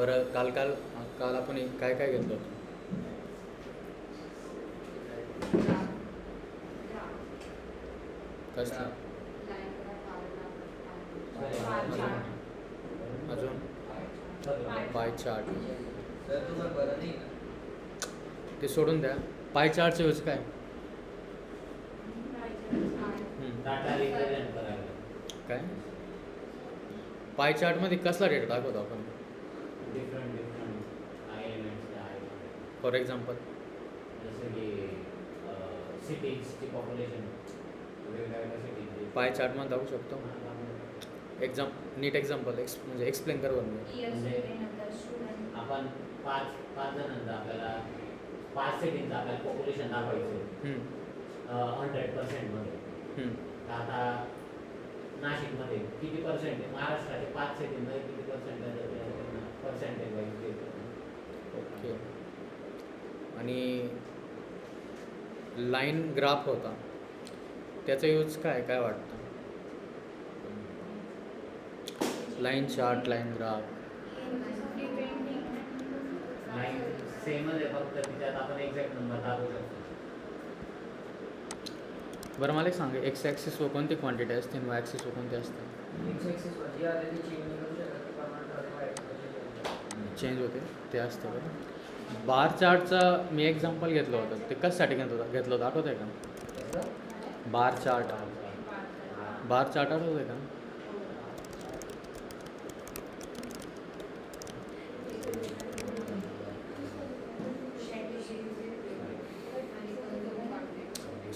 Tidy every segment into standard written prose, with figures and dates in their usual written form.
बरं काल काल काल आपण काय काय घेतलं होतं? कसलं? अजून पाय चार्ट. ते सोडून द्या. पाय चार्टचं यूज काय? काय पाय चार्टमध्ये कसला डेटा दाखवतो आपण? फॉर एक्झाम्पल जसं की सिटीजची पॉप्युलेशन वेगवेगळ्या सिटीजची पाय चार्टमध्ये दाखवू शकतो. नीट एक्झाम्पल म्हणजे एक्सप्लेन कर बरं. आपण पाच जणांचं आपल्याला 5 सिटीजचं आपल्याला पॉप्युलेशन दाखवायचं 100%मध्ये. तर आता नाशिकमध्ये किती पर्सेंट आहे? महाराष्ट्राचे 5 सिटीमध्ये किती पर्सेंटेज आहे? ओके. आणि लाईन ग्राफ होता, त्याचा यूज काय काय वाटतं? Line chart, line graph line सेमच आहे, फक्त तिच्यात आपण एक्झॅक्ट नंबर दाखवू शकतो. बरं मला एक सांगा, एक्स ॲक्सिसवर कोणती क्वांटिटी असते आणि वाय ॲक्सिसवर कोणती असते? चेंज होते ते असते. बरं बार चार्टचा मी एक्झाम्पल घेतलं होतं, ते कशासाठी घेतलं होतं आठवत आहे का? बार चार्ट आठवत आहे का?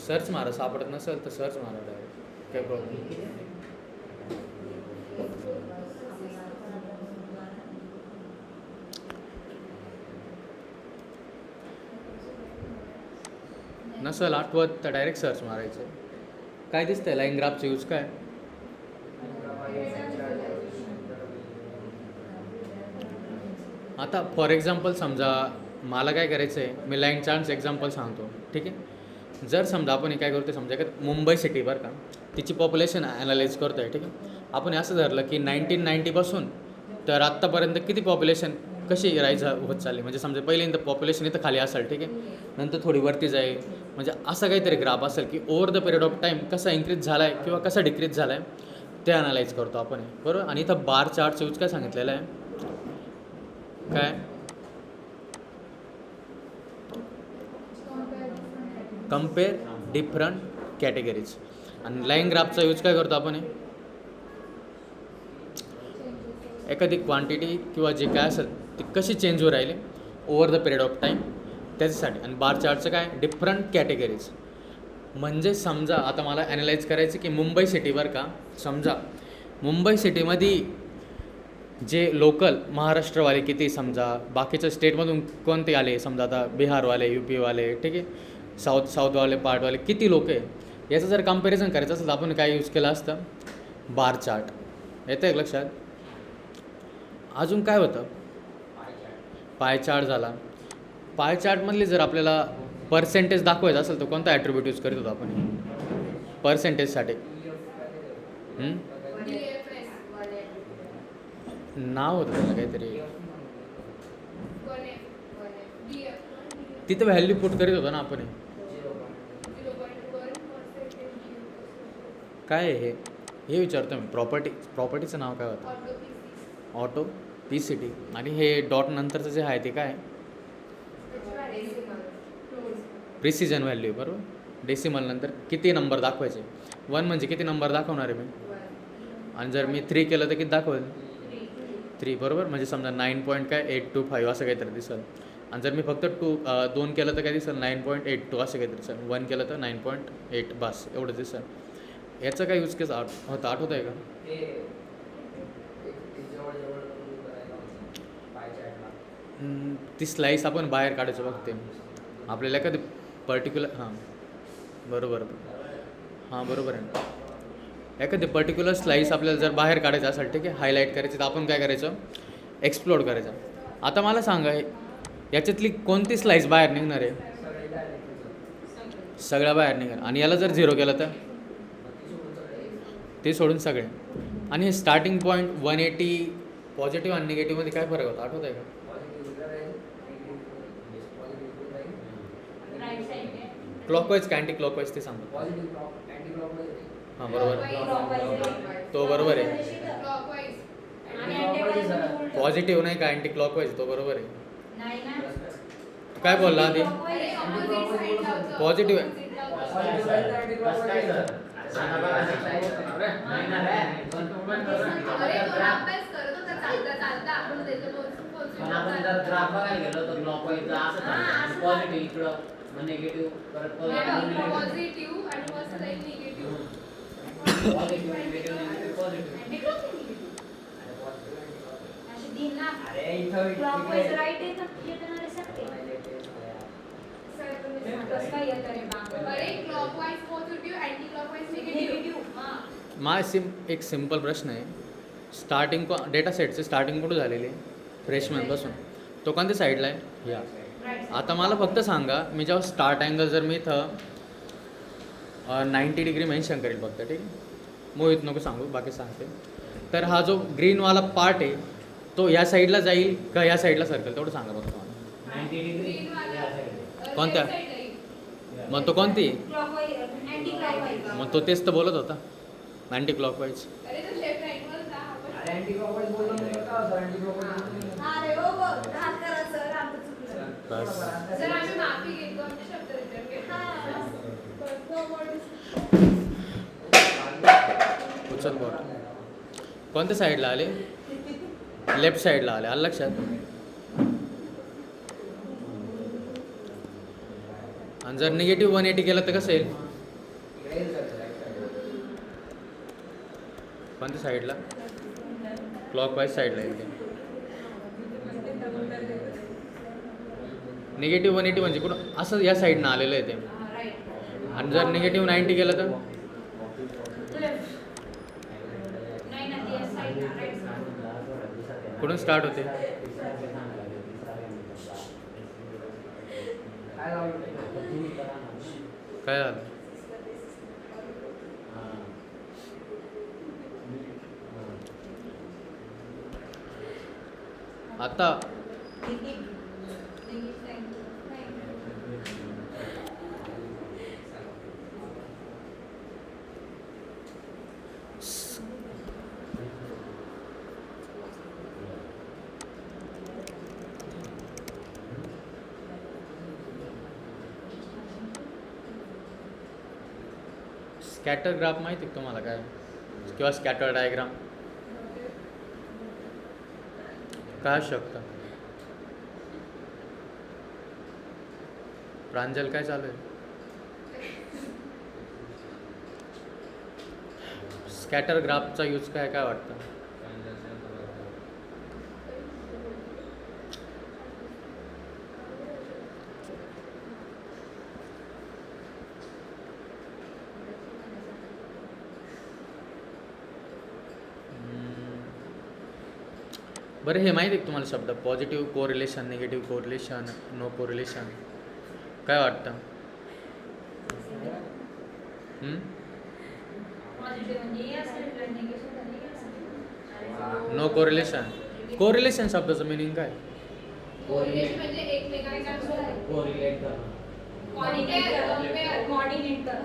सर्च मारा, सापडत नसेल तर सर्च मारा डायरेक्ट, काही प्रॉब्लेम. नसेल आठवत तर डायरेक्ट सर्च मारायचं. काय दिसतंय लाईन ग्राफचा यूज काय? आता फॉर एक्झाम्पल समजा मला काय करायचं आहे, मी लाईन चार्टचं एक्झाम्पल सांगतो, ठीक आहे. जर समजा आपण हे काय करतो, समजा का मुंबई सिटी बरं का, तिची पॉप्युलेशन ॲनालाइज करतो आहे, ठीक आहे. आपण असं धरलं की 1990पासून तर आत्तापर्यंत किती पॉप्युलेशन कशी राईज होत चालली, म्हणजे समजा पहिल्यांदा पॉप्युलेशन इथं खाली असेल, ठीक आहे, नंतर थोडी वरती जाईल, म्हणजे असं काहीतरी ग्राफ असेल की over the period of time कसा इन्क्रीज झाला आहे किंवा कसा डिक्रीज झाला आहे ते ॲनालाइज करतो आपण, बरोबर. आणि इथं बार चार्टचा यूज काय सांगितलेलं आहे, काय कम्पेअर डिफरंट कॅटेगरीज. आणि लाईन ग्राफचा यूज काय करतो आपण, एखादी क्वांटिटी किंवा जे काय असेल ती कशी चेंज होऊ राहिले over the period of time त्याच्यासाठी. आणि बार चार्टचं काय, डिफरंट कॅटेगरीज. म्हणजे समजा आता मला ॲनालाइज करायचं की मुंबई सिटीवर का, समजा मुंबई सिटीमध्ये जे लोकल महाराष्ट्रवाले किती, समजा बाकीच्या स्टेटमधून कोणते आले, समजा आता बिहारवाले, UP वाले, ठीक आहे, साऊथवाले पार्टवाले किती लोक आहे, याचं जर कम्पॅरिझन करायचं असेल तर आपण काय यूज केलं असतं, बार चार्ट. येतं आहे लक्षात? अजून काय होतं, पाय चार्ट झाला. पाय चार्टमधले जर आपल्याला पर्सेंटेज दाखवायचं असेल तर कोणता ॲट्रिब्यूट यूज करत होतो आपण पर्सेंटेजसाठी? नाव होतं त्याला काहीतरी, तिथं व्हॅल्यू पुट करीत होतो ना आपण. काय आहे हे विचारतो मी. प्रॉपर्टीचं नाव काय होतं? Auto PCT. आणि हे डॉट नंतरचं जे आहे ते काय, प्रिसिजन व्हॅल्यू, बरोबर. डेसिमल नंतर किती नंबर दाखवायचे, 1 म्हणजे किती नंबर दाखवणार आहे मी, आणि जर मी 3 केलं तर किती दाखवेल, 3, बरोबर. म्हणजे समजा 9.825 असं काहीतरी दिसेल. आणि जर मी फक्त 2 केलं तर काय दिसेल, 9.82 असं काहीतरी दिसेल. 1 केलं तर 9.8 बस एवढं दिसेल. याचं काय यूज केस होतं आठवत आहे का? ती स्लाईस आपण बाहेर काढायचं बघते आपल्याला एखादी पर्टिक्युलर, बरोबर आहे. एखादी पर्टिक्युलर स्लाईस आपल्याला जर बाहेर काढायचं असेल, ठीक आहे, हायलाईट करायचं, तर आपण काय करायचं, एक्सप्लोर करायचं. आता मला सांगा याच्यातली कोणती स्लाईस बाहेर निघणार आहे? सगळ्या बाहेर निघणार. आणि याला जर 0 केलं तर ते सोडून सगळे. आणि हे स्टार्टिंग पॉईंट 180 पॉझिटिव्ह आणि निगेटिव्हमध्ये काय फरक होता आठवत आहे का? राईट साइड आहे. क्लॉकवाईज का अँटी क्लॉकवाईज ते सांगतो. हां बरोबर, तो बरोबर आहे. क्लॉकवाईज आणि अँटीक्लॉकवाईज उलट. पॉझिटिव्ह नाही का अँटी क्लॉकवाईज, तो बरोबर आहे. नाही ना. तू काय बोलला आधी? अरे ऑपोजिट साइडला होतं. Positive आहे. Opposite ला होतं. कसं काय सर? आता बघा, नाही ना रे. अरे तो अभ्यास करत होता चालता आपण त्याचं पण आपण जर ग्राफ बघायला गेलो तर क्लॉकवाईज असं असं पॉझिटिव्ह इकडं मग निगेटिव्ह परत पॉझिटिव्ह आणि first side negative. Positive negative positive anticlockwise अशी दिन ना. अरे इथं क्लॉकवाईज राईट आहे तर येतं ना रे सर. कसं काय येतं रे बाबा? अरे clockwise positive anti clockwise negative. Negative. हां. एक सिम्पल प्रश्न आहे. स्टार्टिंग डेटा सेटचे स्टार्टिंग कुठं झालेली आहे? फ्रेशमॅनपासून. तो कोणत्या साईडला आहे? या. राईट. आता मला फक्त सांगा, मी जेव्हा स्टार्ट अँगल जर मी इथं 90 डिग्री मेन्शन करेल फक्त, ठीक आहे? मोहित नको सांगू, बाकी सांगते. तर हा जो ग्रीनवाला पार्ट आहे तो या साईडला जाईल का या साईडला सर्कल, तेवढं सांगा फक्त मला. 90 डिग्री कोणत्या? मग तो कोणती? Clockwise anticlockwise. मग तो तेच तर बोलत होता, अँटी क्लॉकवाईज. अरे तो लेफ्ट राईटवर जा आपण. अरे हो हो. हात करा सर, आमचं चुकलं. बस. जर आम्ही माफी घेतो आमचे शब्द रिटर्न घेतो. उचल बोट. कोणत्या साईडला आले? लेफ्ट साईडला आले, आलं लक्षात? आणि जर निगेटिव्ह 180 केलं तर कसं येईल? कोणत्या साईडला? क्लॉकवाईज साईडला येईल ते. निगेटिव्ह 180 म्हणजे कुठं असं या साईडनं आलेलं आहे ते. राईट. आणि जर निगेटिव्ह 90 केलं तर लेफ्ट. नाही ना, ती साईड राईट साईड. कुठून स्टार्ट होते? काय झालं? आता स्कॅटर ग्राफ माहिती आहे का तुम्हाला काय, किंवा स्कॅटर डायग्राम काय असू शकतं? प्रांजल काय चालू आहे? स्कॅटर ग्राफचा यूज काय काय वाटतं? बरं हे माहिती आहे का तुम्हाला शब्द positive correlation, negative correlation, no correlation, काय वाटतं? पॉझिटिव्ह म्हणजे हे असेल, निगेटिव्ह म्हणजे हे असेल. No correlation. कोरिलेशन शब्दाचं मिनिंग काय? कोरिलेशन म्हणजे एकमेकांसोबत कोरिलेट करणं. कोऑर्डिनेट कोऑर्डिनेट कर.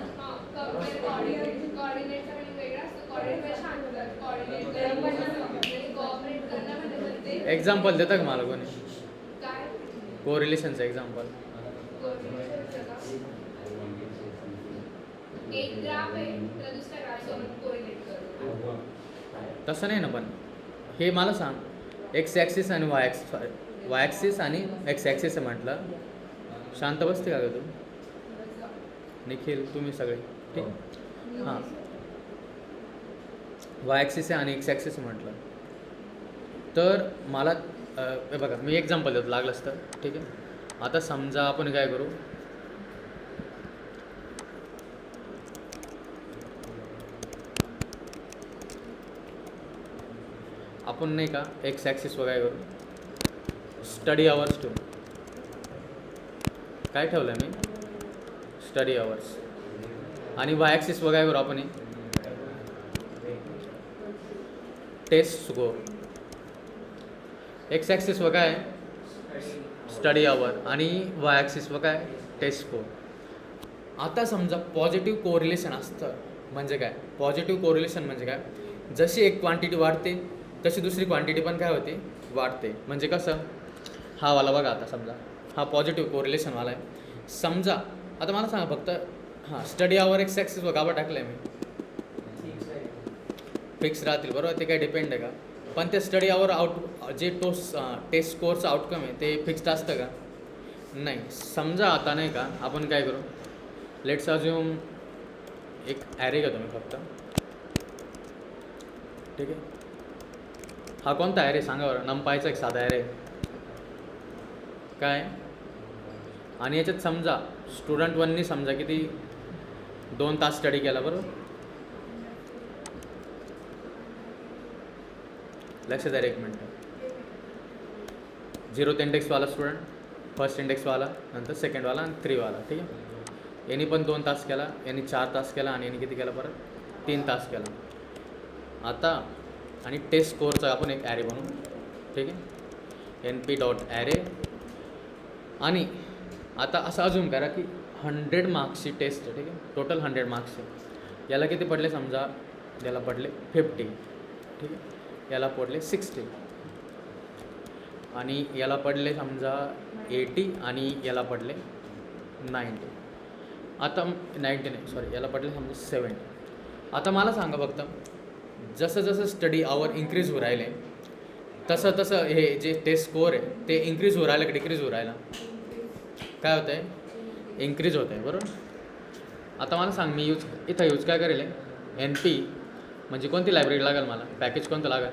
कोऑर्डिनेटचा म्हणजे वेगळा असतो. कोऑर्डिनेट शांत कोऑर्डिनेट कोऑपरेट करणं म्हणजे एक्झाम्पल देता का मला कोणी काय कोरिलेशनचं एक्झाम्पल? कोरिलेशनचं का? एक ग्राफ आहे तर दुसऱ्या ग्राफसोबत कोरिलेट करतो. तसं नाही ना, पण हे मला सांग, एक्स ॲक्सिस आणि वाय ॲक्सिस आणि एक्स ॲक्सिस आहे म्हटलं, शांत बसते का ग तू? निखिल तुम्ही सगळे ठीक? हां, वाय ॲक्सिस आहे आणि एक्स ॲक्सिस आहे म्हटलं तर मला हे बघा मी एक्झाम्पल देतो लागलंच तर, ठीक आहे? आता समजा आपण काय करू, आपण नाही का एक्स ॲक्सिस वगैरे करू स्टडी आवर्स ठेवू. काय ठेवलं मी? Study hours. आणि वाय ॲक्सिस वगैरे करू आपण टेस्ट स्कोर. एक्स ॲक्सिसवर काय स्टडी आवर आणि वाय ॲक्सिसवर काय टेस्ट स्कोर. आता समजा पॉझिटिव्ह कोरिलेशन असतं म्हणजे काय, पॉझिटिव्ह कोरिलेशन म्हणजे काय, जशी एक क्वांटिटी वाढते तशी दुसरी क्वांटिटी पण काय होते वाढते. म्हणजे कसं, हा वाला बघा आता समजा हा पॉझिटिव्ह कोरिलेशनवाला आहे. समजा आता मला सांगा फक्त, हां स्टडी आवर एक्स ॲक्सिसवर गावा टाकलं आहे मी, फिक्स राहतील बरोबर, ते काय डिपेंड आहे का, पण ते स्टडी आवर जे टेस्ट स्कोअरचं आउटकम आहे ते फिक्स्ड असतं का, नाही. समजा आता नाही का आपण काय करू, लेट्स अज्युम एक ॲरे घेतो मी फक्त, ठीक आहे. हा कोणता ॲरे सांगा बरं, नमपायचा एक साधा ॲरे काय, आणि याच्यात समजा स्टुडंट 1नी समजा किती 2 तास स्टडी केला बरोबर. लक्षात आहे एक मिनटं, 0th इंडेक्सवाला स्टुडंट, फर्स्ट इंडेक्सवाला, नंतर सेकंडवाला आणि 3वाला, ठीक आहे. यांनी पण 2 तास केला, यांनी 4 तास केला आणि यांनी किती केला परत 3 तास केला. आता आणि टेस्ट स्कोअरचा आपण एक ॲरे बनवू, ठीक आहे. np.array आणि आता असं अजून करा की 100 मार्क्सची टेस्ट आहे, ठीक आहे. टोटल 100 मार्क्सचे, याला किती पडले समजा, याला पडले 50, ठीक आहे. याला पडले 60 आणि याला पडले समजा 80 आणि याला पडले 90. आता 90 नाही सॉरी, याला पडले समजा 70. आता मला सांगा फक्त, जसं जसं स्टडी आवर इन्क्रीज होऊ राहिले तसं तसं हे जे टेस्ट स्कोअर आहे ते इन्क्रीज होऊ राहिलं की डिक्रीज होऊ राहिला, काय होतं आहे इन्क्रीज होतं आहे बरोबर. आता मला सांग, मी इथं यूज काय करेल आहे, NP म्हणजे कोणती लायब्ररी लागेल मला, पॅकेज कोणतं लागेल,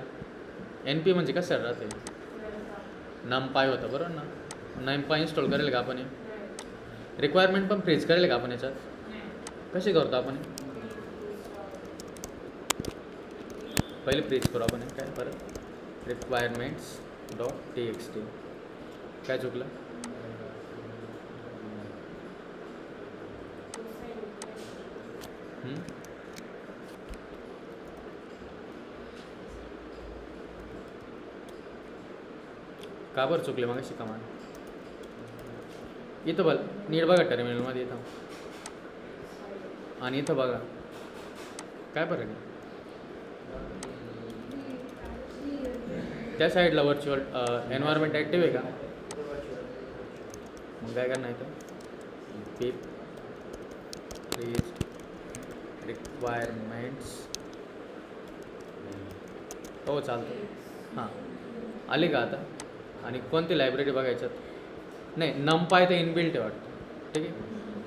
NP म्हणजे कसं राहते नमपाय होतं बरोबर ना. नमपाय इन्स्टॉल करेल का आपण, रिक्वायरमेंट पण फ्रीज करेल का आपण याच्यात, कशी करतो आपण, पहिले फ्रीज करू आपण काय परत, requirements.txt काय चुकलं, का बरं चुकले मग अशी कमांड. इथं बघ नीट बघा टर्मिनलमध्ये इथं, आणि इथं बघा काय फरक आहे. त्या साईडला व्हर्च्युअल एन्व्हायरमेंट ॲक्टिव्ह आहे का, मग काय करणार इथं pip रिक्वायरमेंट्स, हो चालतं. हां आली का आता, आणि कोणती लायब्ररी बघायच्यात, नाही नमपाय ते इनबिल्ट आहे वाटतं, ठीक आहे.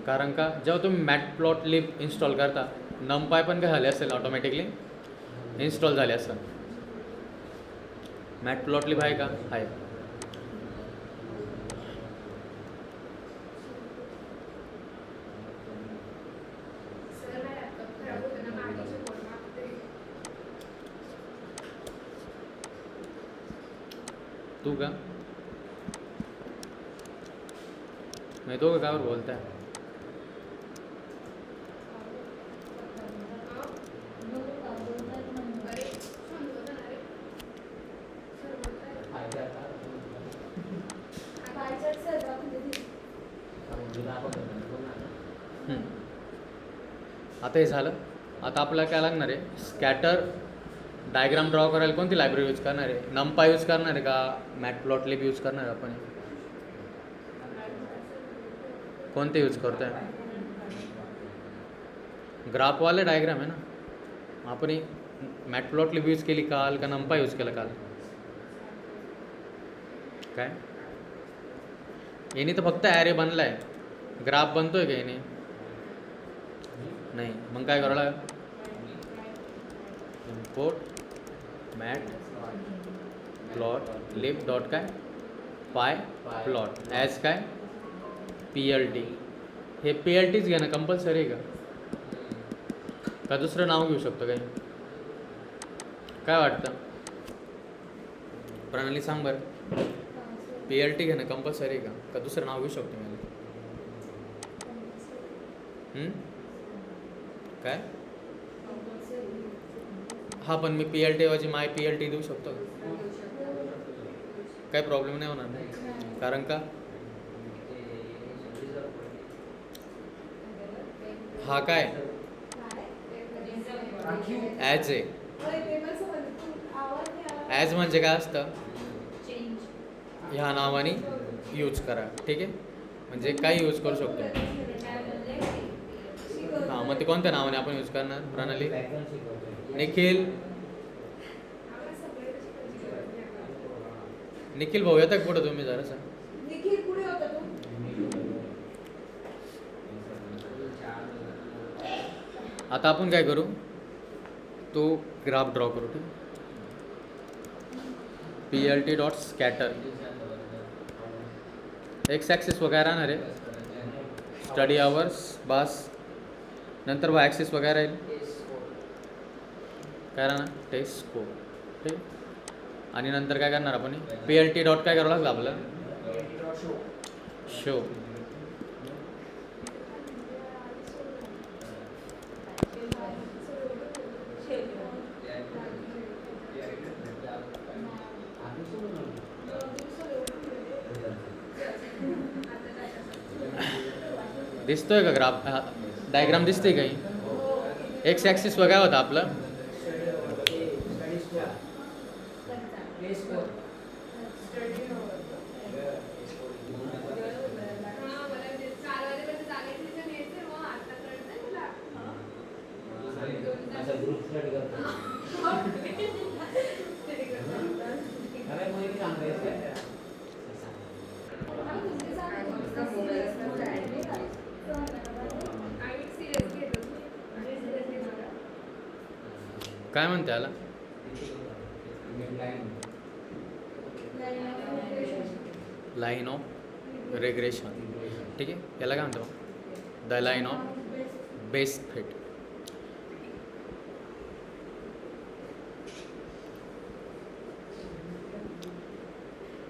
कारण का जेव्हा तुम्ही मॅटप्लॉटलिब इन्स्टॉल करता नमपाय पण काय झाले असेल ऑटोमॅटिकली इन्स्टॉल झाले असेल. मॅटप्लॉटलिब आहे का, आहे. तू का नाही, तो कावर बोलताय, आता हे झालं. आता आपल्याला काय लागणार आहे, स्कॅटर डायग्राम ड्रॉ करायला कोणती लायब्ररी यूज करणार आहे, नमपाय यूज करणार आहे का मॅटप्लॉटलिब यूज करणार आहे आपण, कोणते यूज करतो आहे, ग्राफवाले डायग्राम आहे ना, आपण मॅटप्लॉटलिब यूज केली काल का नमपाय यूज केलं काल, काय याने तर फक्त ॲरे बनला आहे, ग्राफ बनतोय का याने, नाही. मग काय करावं लागेल, import matplotlib dot काय पाय प्लॉट ॲज काय PLT. हे PLTच घेणं कंपल्सरी आहे का दुसरं नाव घेऊ शकतो काही, काय वाटतं प्रणाली सांग बरं, PLT घेणं कंपल्सरी आहे का दुसरं नाव घेऊ शकतो मला, काय हा पण मी PLT ऐवजी माय PLT देऊ शकतो का, काही प्रॉब्लेम नाही होणार ना. कारण का हा काय ॲज आहे. ॲज म्हणजे काय असतं, चेंज ह्या नावाने यूज करा. ठीक आहे, म्हणजे काही यूज करू शकतो. हां, मग ते कोणत्या नावाने आपण यूज करणार प्रणाली? Background शिकवतोय. निखिल निखिल भाऊ येतात कुठं तुम्ही जरासं? निखिल पुढे होता तो. आता आपण काय करू, तो ग्राफ ड्रॉ करू. ठीक, PLT dot scatter x axis वगैरे राहणार आहे, स्टडी आवर्स बास. नंतर व ॲक्सिस वगैरे राहील काय राहणार, टेस्ट स्कोर. ठीक, आणि नंतर काय करणार आपण, PLT डॉट काय करावं लागलं आपलं, शो. दिसतोय का ग्राफ, डायग्राम दिसते काही? एक्स ॲक्सिस वगैरे होता आपलं, असं group study करतो. अरे मग एक सांगायचं काय? काय म्हणते याला, लाईन ऑफ रेग्रेशन. ठीक आहे, याला काय म्हणतो, the line of best fit.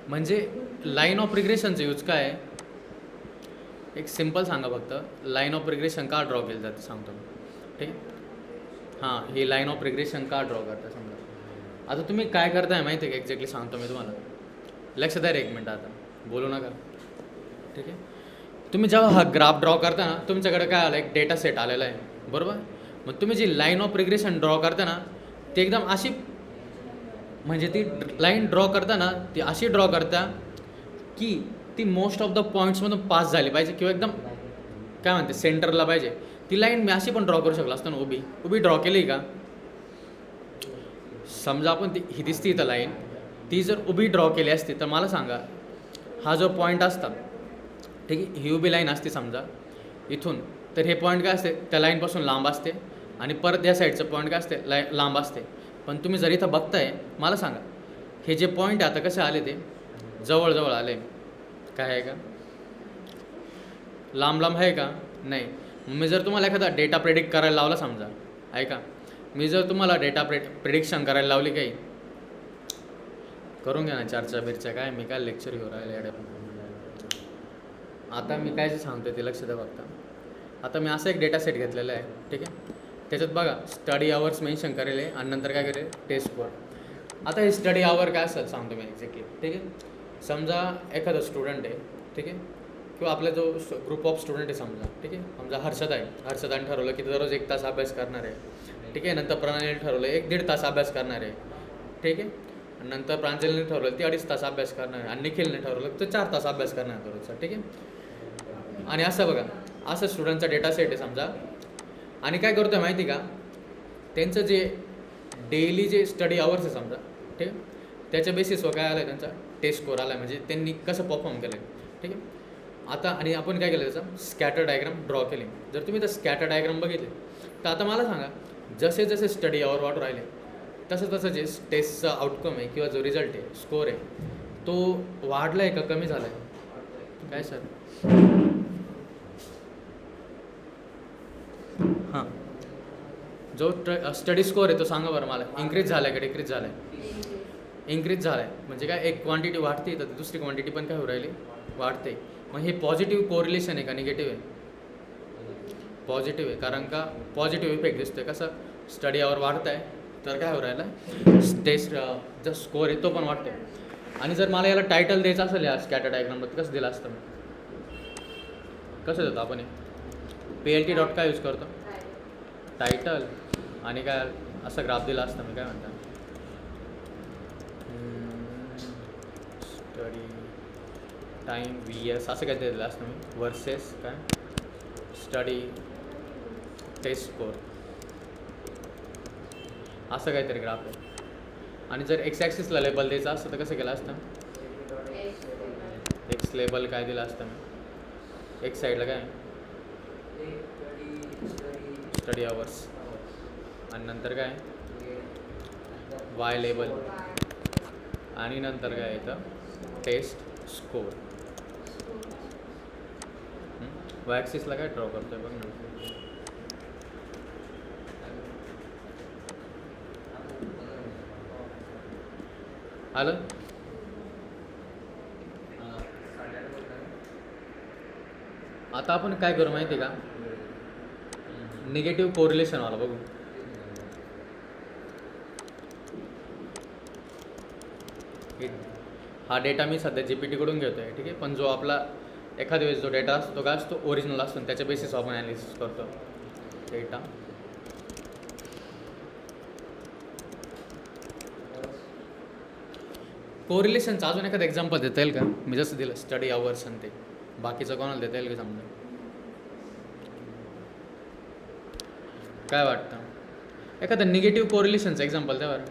म्हणजे लाईन ऑफ रिग्रेशनचं यूज काय आहे, एक सिम्पल सांगा फक्त, लाईन ऑफ रिग्रेशन का ड्रॉ केलं जातं सांगतो मी. ठीक आहे, हां, ही लाईन ऑफ रिग्रेशन का ड्रॉ करता समजा. आता तुम्ही काय करताय माहिती आहे का, एक्झॅक्टली सांगतो मी तुम्हाला, लक्ष द्या रे एक मिनटं, आता बोलू नका. ठीक आहे, तुम्ही जेव्हा हा ग्राफ ड्रॉ करता ना, तुमच्याकडे काय आलं, एक डेटा सेट आलेला आहे बरोबर. मग तुम्ही जी लाईन ऑफ रिग्रेशन ड्रॉ करता ना, ती एकदम अशी, म्हणजे ती लाईन ड्रॉ करताना ती अशी ड्रॉ करता की ती मोस्ट ऑफ द पॉईंट्समधून पास झाली पाहिजे, किंवा एकदम काय म्हणते सेंटरला पाहिजे. ती लाईन मी अशी पण ड्रॉ करू शकलो असतो ना, उभी ड्रॉ केली का, समजा आपण ती ही दिसती इथं लाईन, ती जर उभी ड्रॉ केली असती तर मला सांगा, हा जो पॉईंट असता, ठीक आहे, ही उभी लाईन असते समजा इथून, तर हे पॉईंट काय असते त्या लाईनपासून लांब असते, आणि परत या साईडचं पॉईंट काय असते लांब असते. पण तुम्ही जर इथं बघताय, मला सांगा हे जे पॉईंट आहे आता कसे आले, ते जवळजवळ आले, काय आहे का, लांब लांब आहे का, नाही. मी जर तुम्हाला एखादा डेटा प्रेडिक्ट करायला लावला समजा, ऐका, मी जर तुम्हाला डेटा प्रेडिक्शन करायला लावली, काही करून घ्या ना चर्चा बिरच्या, काय मी काय लेक्चर घेऊन राहिले एवढ्या. आता मी काय जे सांगतो ते लक्ष द्या बघता. आता मी असं एक डेटा सेट घेतलेला आहे, ठीक आहे, त्याच्यात बघा स्टडी आवर्स मेन्शन करेल आहे, आणि नंतर काय करेल टेस्ट स्कोर. आता हे स्टडी आवर काय असेल सांगतो मी एक्झॅक्टली. ठीक आहे, समजा एखादा स्टुडंट आहे, ठीक आहे, किंवा आपला जो ग्रुप ऑफ स्टुडंट आहे समजा, ठीक आहे, समजा हर्षद आहे, हर्षदाने ठरवलं की दररोज 1 तास अभ्यास करणार आहे. ठीक आहे, नंतर प्रणालीने ठरवलं 1-1.5 तास अभ्यास करणार आहे. ठीक आहे, आणि नंतर प्रांजलीने ठरवलं ती 2.5 तास अभ्यास करणार आहे, आणि निखिलने ठरवलं तर 4 तास अभ्यास करणार आहे दररोजचा. ठीक आहे, आणि असं बघा, असं स्टुडंटचा डेटा सेट आहे समजा. आणि काय करतो आहे माहिती का, त्यांचं जे डेली जे स्टडी आवर्स आहे समजा, ठीक आहे, त्याच्या बेसिसवर काय आलं आहे त्यांचा टेस्ट स्कोर आला आहे, म्हणजे त्यांनी कसं परफॉर्म केलं आहे. ठीक आहे, आता आणि आपण काय केलं त्याचा स्कॅटर डायग्राम ड्रॉ केले. जर तुम्ही तर स्कॅटर डायग्राम बघितले तर आता मला सांगा, जसे जसे स्टडी आवर वाढ राहिले तसं तसं जे टेस्टचा आउटकम आहे किंवा जो रिझल्ट आहे स्कोर आहे तो वाढला आहे का कमी झाला आहे, काय सर? हां, जो स्टडी स्कोर आहे तो सांगा बरं मला, इन्क्रीज झाला आहे का डिक्रीज झाला आहे? इन्क्रीज झाला आहे, म्हणजे काय एक क्वांटिटी वाढते तर दुसरी क्वांटिटी पण काय होऊ राहिली, वाढते. मग हे पॉझिटिव्ह कोरिलेशन आहे का निगेटिव्ह आहे? पॉझिटिव्ह आहे, कारण का पॉझिटिव्ह इफेक्ट दिसतोय. कसं स्टडी आवर वाढत आहे तर काय होऊ राहिलं टेस्ट जो स्कोर आहे तो पण वाढतो. आणि जर मला याला टायटल द्यायचं असेल या स्कॅटर डायग्रामला तर कसं दिलं असतं मी? कसं देतो आपण PLT डॉट काय यूज करतो? टायटल आणि काय असं ग्राफ दिला असतं मी काय म्हणता स्टडी टाईम VS असं काय दिलं असतं मी वर्सेस काय स्टडी टेस्ट स्कोर असं काहीतरी ग्राफ आहे. आणि जर एक्स ॲक्सिसला लेबल द्यायचं असतं तर कसं केलं असतं? एक्स लेबल काय दिलं असतं मी? एक्स साईडला काय स्टडी आवर्स आणि नंतर काय वाय लेबल आणि नंतर काय येतं टेस्ट स्कोर. वाय ॲक्सिसला काय ड्रॉ करतोय बघ ना. आलं? आता आपण काय करू माहिती आहे का? निगेटिव्ह कोरिलेशनवाला बघू. हा डेटा मी सध्या GPT कडून घेतो आहे, ठीक आहे. पण जो आपला एखाद्या वेळेस जो डेटा असतो तो काय असतो ओरिजिनल असतो आणि त्याच्या बेसिस आपण ॲनालिसिस करतो डेटा. कोरिलेशनचं अजून एखादं एक्झाम्पल देता येईल का? मी जसं दिलं स्टडी आवर्स आणि ते बाकीचं कोणाला देता येईल का समजा? काय वाटतं एखादं निगेटिव्ह कोरिलेशनचं एक्झाम्पल द्या बरं.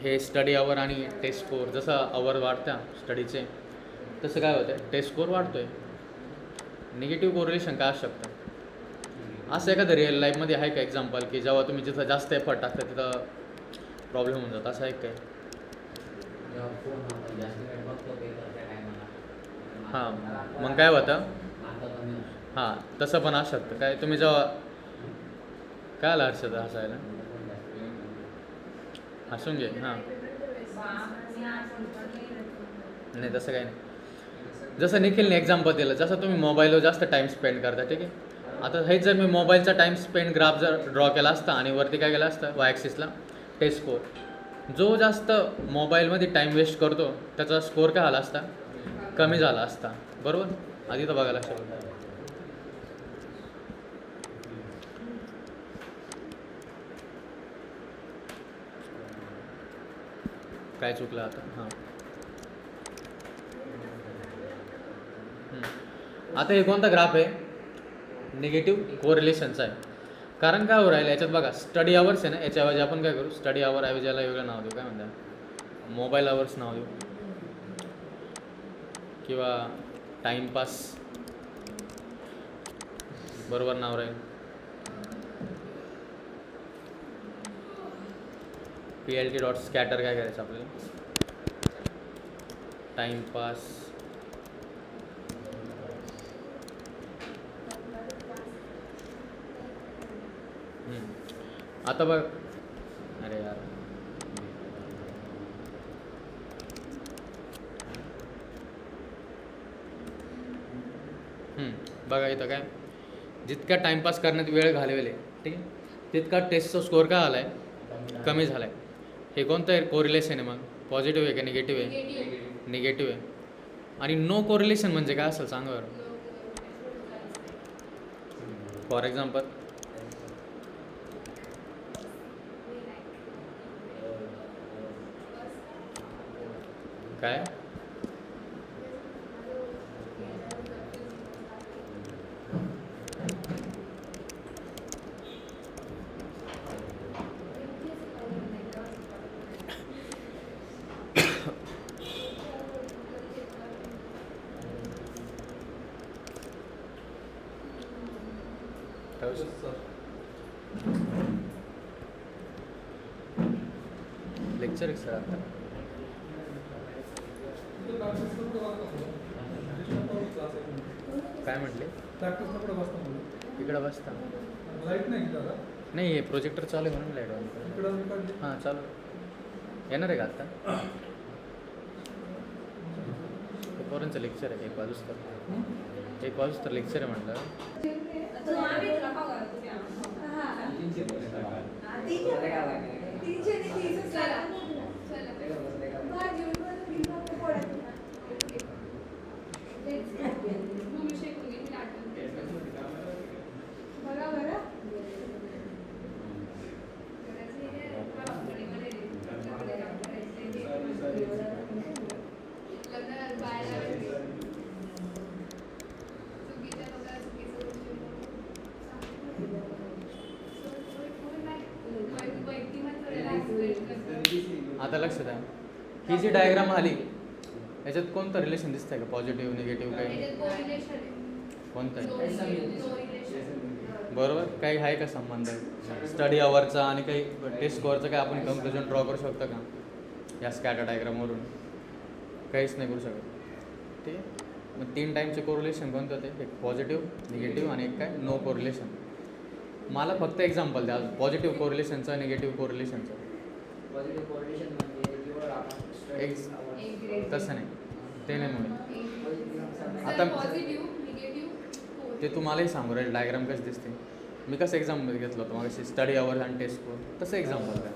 हे स्टडी आवर आणि टेस्ट स्कोर जसं आवर वाढत्या स्टडीचे तसं काय होतं टेस्ट स्कोर वाढतोय. निगेटिव्ह कोरिलेशन काय असू शकतं? असं एखादं रिअल लाईफमध्ये आहे का एक्झाम्पल की जेव्हा तुम्ही जिथं जास्त एफर्ट टाकता तिथं प्रॉब्लेम होऊन जातं असं आहे काय? जेव्हा फोन आपण जास्त वेळ बघतो ते त्या टायमाला हां मग काय होतं? हां तसं पण असू शकतं काय तुम्ही जेव्हा काय आलं हर्षद हसायला हसून घे. हां नाही तसं काही नाही. जसं निखिलने एक्झाम्पल दिलं जसं तुम्ही मोबाईलवर जास्त टाईम स्पेंड करता, ठीक आहे. आता हेच जर मी मोबाईलचा टाईम स्पेंड ग्राफ जर ड्रॉ केला असता आणि वरती काय केलं असतं वाय ॲक्सिसला टेस्ट स्कोर, जो जास्त मोबाईलमध्ये टाईम वेस्ट करतो त्याचा स्कोर काय आला असता? कमी झाला असता, बरोबर. आधी तर बघायला लागतं काय चुकलं आता. हां आता हे कोणता ग्राफ आहे? निगेटिव्ह कोरिलेशनचा आहे. कारण काय हो राहिलं याच्यात बघा स्टडी आवर्स आहे ना, याच्याऐवजी आपण काय करू स्टडी आवर ऐवजी याला वेगळं नाव देऊ, काय म्हणतात मोबाईल आवर्स नाव देऊ किंवा टाईमपास बरोबर नाव राहील. PLT डॉट स्कॅटर काय करायचं आपल्याला टाईमपास आता बघ. अरे यार बघा इथं काय जितका टाईमपास करण्यात वेळ घालवेल ठीक आहे तितका टेस्टचा स्कोर काय आला आहे? कमी झाला आहे. हे कोणतं आहे कोरिलेशन आहे? मग पॉझिटिव्ह आहे का निगेटिव्ह आहे? निगेटिव्ह आहे. आणि नो कोरिलेशन म्हणजे काय असेल सांगा बरं. फॉर एक्झाम्पल काय लेक्चर सर आता काय म्हटले? इकडं बसता नाही हे प्रोजेक्टर चालू आहे म्हणून लाईट हां चालू येणार आहे का आत्ता? पोरांचं लेक्चर आहे एक बाजूच तर एक वाजता लेक्चर आहे म्हटलं. तो आम्ही तुला खाऊ घालतो तुम्ही आम्हाला. हा. हा, 330 चला. चला. भाजीवर बनवली ना पोळ्या तुला. तेच. भूमी शेकून घे, मी आठवण. बघा बरं. लग्नात बाहेर आले. चुकीच्या लोकांना चुकीचं गोष्टी आता लक्ष द्या, ही जी डायग्राम आली याच्यात कोणतं रिलेशन दिसतंय का? पॉझिटिव्ह निगेटिव्ह काही कोणतं आहे? बरोबर, काही आहे का संबंध स्टडी अवरचा आणि काही टेस्ट स्कोअरचं काय आपण कन्क्लुजन ड्रॉ करू शकतो का या स्कॅटर डायग्रामवरून? काहीच नाही करू शकत. ठीक आहे. मग 3 टाईमचे कोरिलेशन कोणतं ते? एक पॉझिटिव्ह, निगेटिव्ह आणि एक काय नो कोरिलेशन. मला फक्त एक्झाम्पल द्या पॉझिटिव्ह कोरिलेशनचं, निगेटिव्ह कोरिलेशनचं. तसं नाही, ते नाही म्हणून आता ते तुम्हालाही सांगू राहील डायग्राम कशी दिसते. मी कसं एक्झाम्पल घेतलं होतं मग स्टडी अवर्स आणि टेस्ट स्कोर, तसं एक्झाम्पल द्या.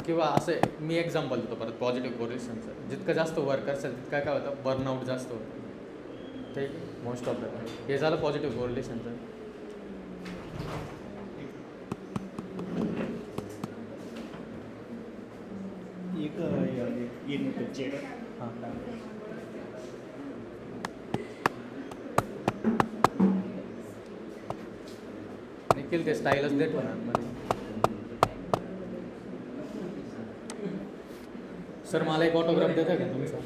किंवा असं मी एक्झाम्पल देतो परत पॉझिटिव्ह कोरिलेशनचं. जितकं जास्त वर्क असेल तितकं काय होतं, बर्नआउट जास्त होतं. ठीक आहे, मोस्ट ऑफ द टाईम. हे झालं पॉझिटिव्ह कोरिलेशनचं. हां, निखिल ते स्टाईलच देत होणार मध्ये. सर मला एक ऑटोग्राफ देता का तुमचा?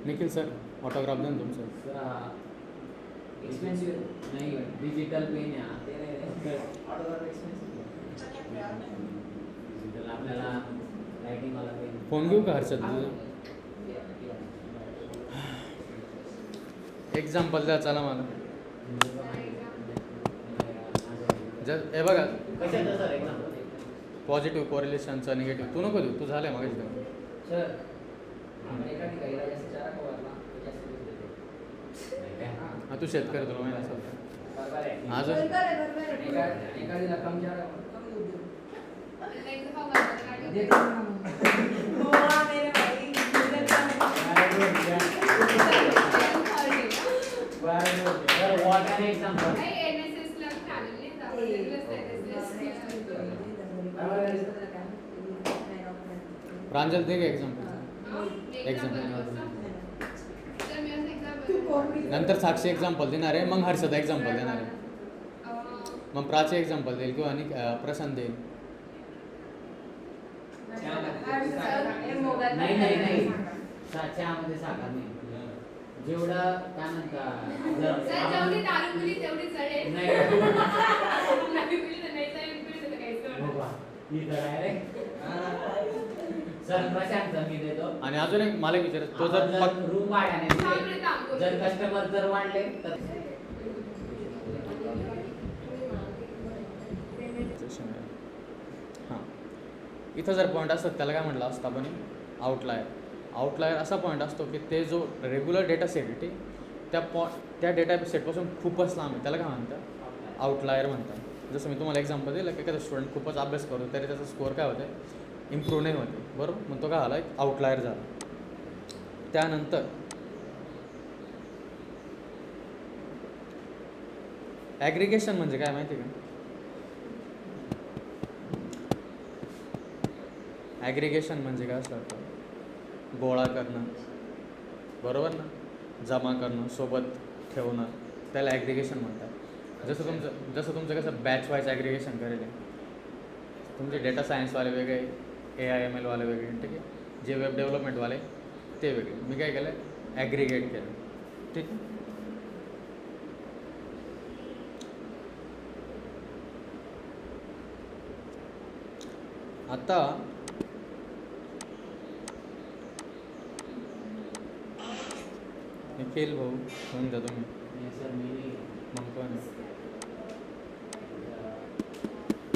निखिल सर ऑटोग्राफ द्या ना तुमचं. एक्सपेन्सिव्ह नाही, डिजिटल पेन आहे. डिजिटल आपल्याला रायटिंगवाला पेन. फोन घेऊ का हर्षद तुझं? एक्झाम्पल द्या चला मला. जर हे बघा कशाचं सर एक्झाम्पल? पॉझिटिव्ह कोरिलेशनचं, निगेटिव्ह. तू नको देऊ, तू झालं आहे मग. सर आपण एका ठिकाणी जास्त चारा फवारला तर जास्त दूध देते. हां, तू शेतकरी तुला माहिती असेल. बरोबर आहे. अजून एखादी रक्कम चारा वॉटर एक्झाम्पल. प्रांजल दे का एक्झाम्पल. नंतर साक्षी एक्झाम्पल देणार आहे, मग हर्षद एक्झाम्पल देणार आहे, मग प्राची एक्झाम्पल देईल किंवा प्रशांत देईल. नाही चहामध्ये साखर नाही. जेवढं काय म्हणतात सर प्रशांत मी देतो. आणि अजून एक मला विचार, तो जर रूम भाड्याने दिले, जर कस्टमर जर वाढले तर हां, इथं जर पॉईंट असतात त्याला काय म्हटलं असतं आपण? आउटलायर. आउटलायर असा पॉईंट असतो की ते जो रेग्युलर डेटा सेट आहे त्या डेटा सेटपासून खूपच लांब आहे, त्याला काय म्हणतात? आउटलायर म्हणतात. जसं मी तुम्हाला एक्झाम्पल दिलं की एखादा स्टुडंट खूपच अभ्यास करतो तरी त्याचा स्कोअर काय होतं, इम्प्रूव्ह नाही होते. बरोबर, मग तो काय झाला, एक आउटलायर झाला. त्यानंतर ॲग्रिगेशन म्हणजे काय माहिती का? ॲग्रिगेशन म्हणजे काय असं वाटतं? गोळा करणं, बरोबर ना, जमा करणं, सोबत ठेवणं, त्याला ॲग्रिगेशन म्हणतात. जसं तुमचं कसं बॅच वाईज ॲग्रिगेशन करेल आहे. तुमचे डेटा सायन्सवाले वेगळे, AIML वाले वेगळे, ठीक आहे, जे वेब डेव्हलपमेंटवाले ते वेगळे. मी काय केलं, ॲग्रिगेट केलं. ठीक आहे. आता निखिल भाऊ म्हणून द्या तुम्ही. सर मी मग कोण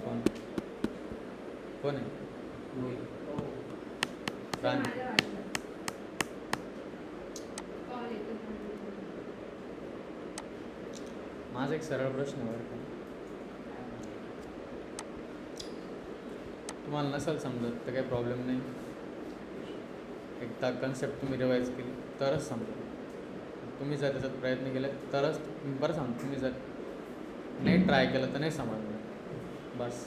कोण कोण आहे? प्राण. माझा एक सरळ प्रश्न आहे बरं का. तुम्हाला नसेल समजत तर काही प्रॉब्लेम नाही. एकदा कन्सेप्ट तुम्ही रिवाईज केली तरच समजेल. तुम्ही जर त्याच्यात प्रयत्न केले तरच. बरं सांगतो, तुम्ही जर नाही ट्राय केलं तर नाही समजणार. बस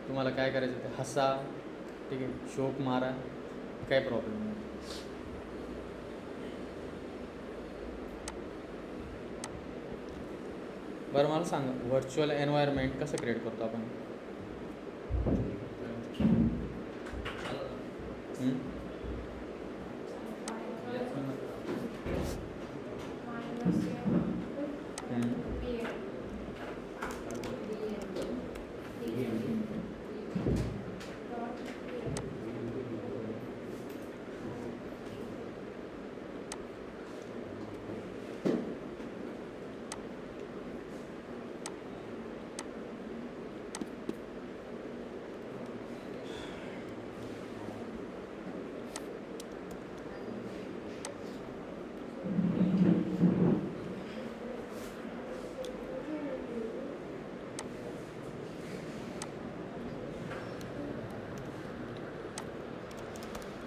तुम्हाला काय करायचं ते हसा, ठीक आहे, शोक मारा, काही प्रॉब्लेम नाही. बरं मला सांगा, व्हर्च्युअल एन्व्हायरमेंट कसं क्रिएट करतो आपण?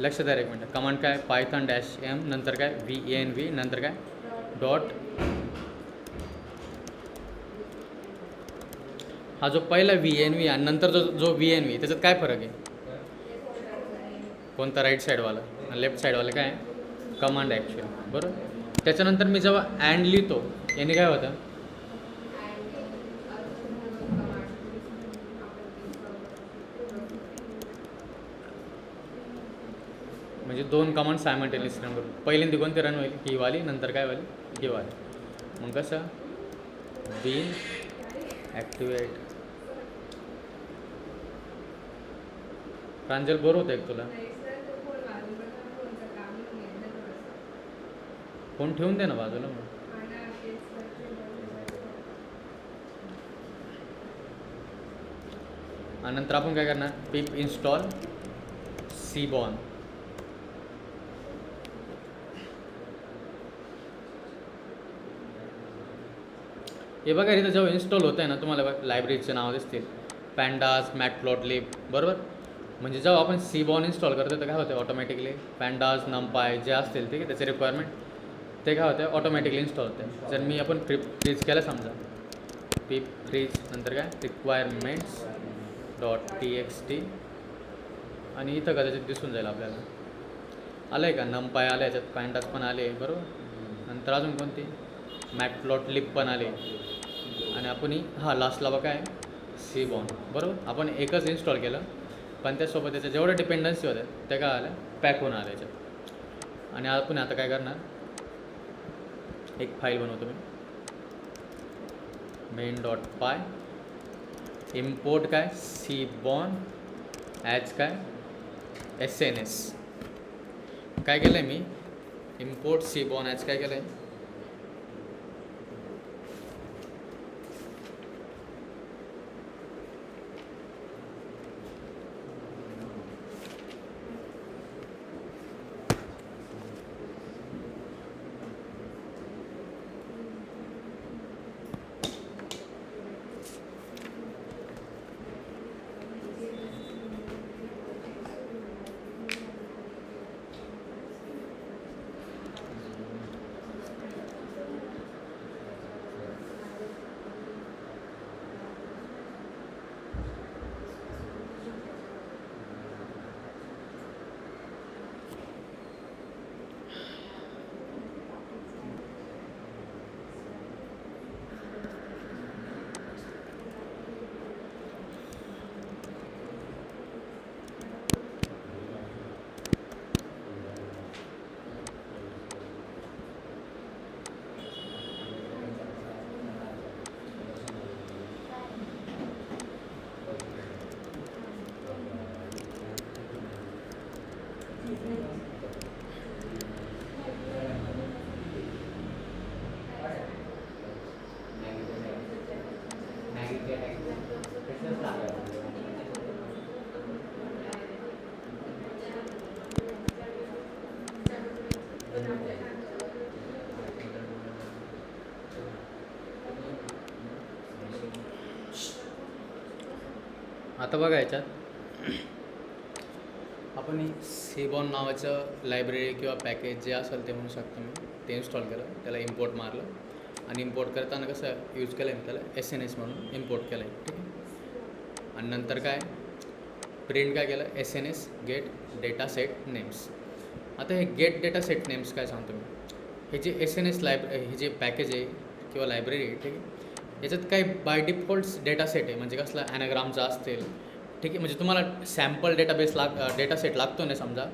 लक्ष द्या एक मिनटं. कमांड काय? पायथन -m, नंतर काय venv, नंतर काय डॉट. हा जो पहिला venv आणि नंतर जो venv त्याच्यात काय फरक आहे? कोणता? राईट साईडवाला आणि लेफ्ट साईडवाला काय कमांड ॲक्च्युअली, बरोबर. त्याच्यानंतर मी जेव्हा अँड लिहितो याने काय होतं? म्हणजे दोन कमांड सायमल्टेनियसली रन करू. पहिल्यांदा कोणती रन होईल? ही वाली, नंतर काय होईल? ही वाली. मग कसं? Bin activate. प्रांजल बोर होतं एक तुला? फोन ठेवून दे ना बाजूला. मग आणि नंतर आपण काय करणार? पिप इन्स्टॉल सीबॉर्न. हे बघा इथं जेव्हा इन्स्टॉल होतं आहे ना, तुम्हाला लायब्ररीचे नाव दिसतील, पॅन्डाज, मॅटप्लॉटलिब, बरोबर. म्हणजे जेव्हा आपण सीबॉर्न इन्स्टॉल करतो तर काय होतं? ऑटोमॅटिकली पॅन्डाज, नमपाय जे असतील, ठीक आहे, त्याचे रिक्वायरमेंट ते काय होतं? ऑटोमॅटिकली इन्स्टॉल होते. जर मी आपण फ्रीज केलं समजा, पिप फ्रीज, नंतर काय रिक्वायरमेंट्स .txt, आणि इथं कदाचित दिसून जाईल आपल्याला. आलं आहे का? नमपाय आलं, याच्यात पॅन्डाज पण आले, बरोबर. नंतर अजून कोणती? मॅटप्लॉटलिब पण आले. आणि आपण लास्टला बघा काय? सीबॉर्न, बरोबर. आपण एकच इन्स्टॉल केलं, पण त्यासोबत त्याच्या जेवढ्या डिपेंडन्सी होत्या त्या काय आल्या? पॅक होऊन आल्या याच्यात. आणि आपण आता काय करणार? एक फाईल बनवतो मी, main.py, इम्पोर्ट काय? सीबॉर्न ॲज काय? SNS. काय केलं आहे मी? इम्पोर्ट सीबॉर्न ॲज काय केलं आहे? आता बघा याच्यात आपण सीबॉन नावाचं लायब्ररी किंवा पॅकेज जे असेल ते म्हणू शकतो मी, ते इन्स्टॉल केलं, त्याला इम्पोर्ट मारलं आणि इम्पोर्ट करताना कसं यूज केलं आहे त्याला SNS म्हणून इम्पोर्ट केलं आहे, ठीक आहे. आणि नंतर काय प्रिंट काय केलं SNS gate data set names. आता हे गेट डेटा सेट नेम्स काय सांगतो मी, हे जे SNS हे जे पॅकेज आहे किंवा लायब्ररी आहे, ठीक आहे, याच्यात काही बाय डिफॉल्ट डेटा सेट आहे, म्हणजे कसला ॲनाग्रामचा असतील, ठीक आहे, म्हणजे तुम्हाला सॅम्पल डेटाबेस डेटा सेट लागतो ना समजा,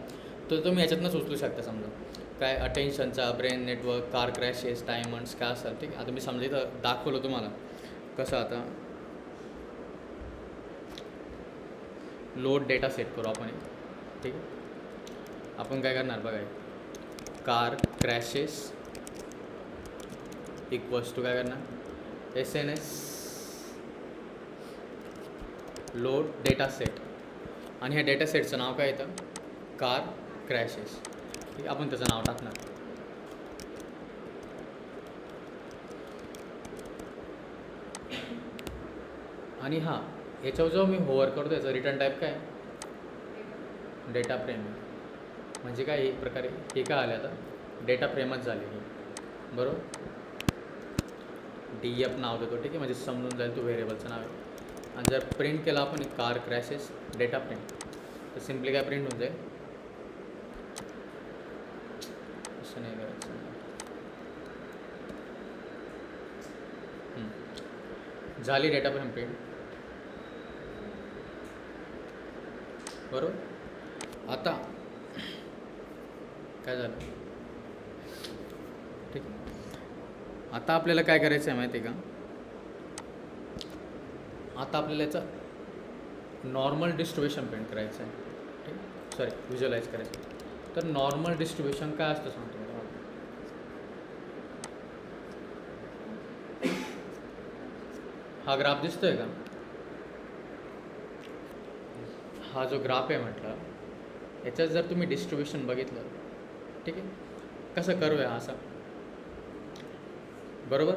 तर तुम्ही याच्यातनंच उचलू शकता. समजा काय अटेन्शनचा, brain network, car crashes, diamonds काय असेल, ठीक आहे. आता मी समजा इथं दाखवलं तुम्हाला कसं, आता लोड डेटा सेट करू आपण, ठीक आहे. आपण काय करणार बघा, कार क्रॅशेस इक्वल्स टू काय करणार SNS लोड डेटा सेट, आणि ह्या डेटा सेटचं नाव काय येतं कार क्रॅशेस, ठीक. आपण त्याचं नाव टाकणार. आणि हां, याच्यावर जेव्हा मी होवर करतो याचं रिटर्न टाईप काय डेटा फ्रेम, म्हणजे काय एक प्रकारे हे काय आलं आता डेटा फ्रेमच झाली ही, बरोबर. DF नाव देतो, ठीक आहे, म्हणजे समजून जाईल तो व्हेरिएबलचं नाव आहे. आणि जर प्रिंट केला आपण कार क्रॅशेस डेटा प्रिंट, तर सिम्पली काय प्रिंट होऊन जाईल, असं नाही करायचं. झाली डेटा फ्रेम प्रिंट, बरोबर. आता काय झालं, ठीक आहे. आता आपल्याला काय करायचं आहे माहिती आहे का, आता आपल्याला याचं नॉर्मल डिस्ट्रीब्युशन प्रिंट करायचं आहे, ठीक, सॉरी व्हिज्युअलाइज करायचं आहे. तर नॉर्मल डिस्ट्रीब्युशन काय असतं सांगतो मी तुम्हाला. हा ग्राफ दिसतोय का, हा जो ग्राफ आहे म्हटलं, याच्यात जर तुम्ही डिस्ट्रीब्युशन बघितलं, ठीक आहे, कसं कर्व आहे हा असा, बरोबर.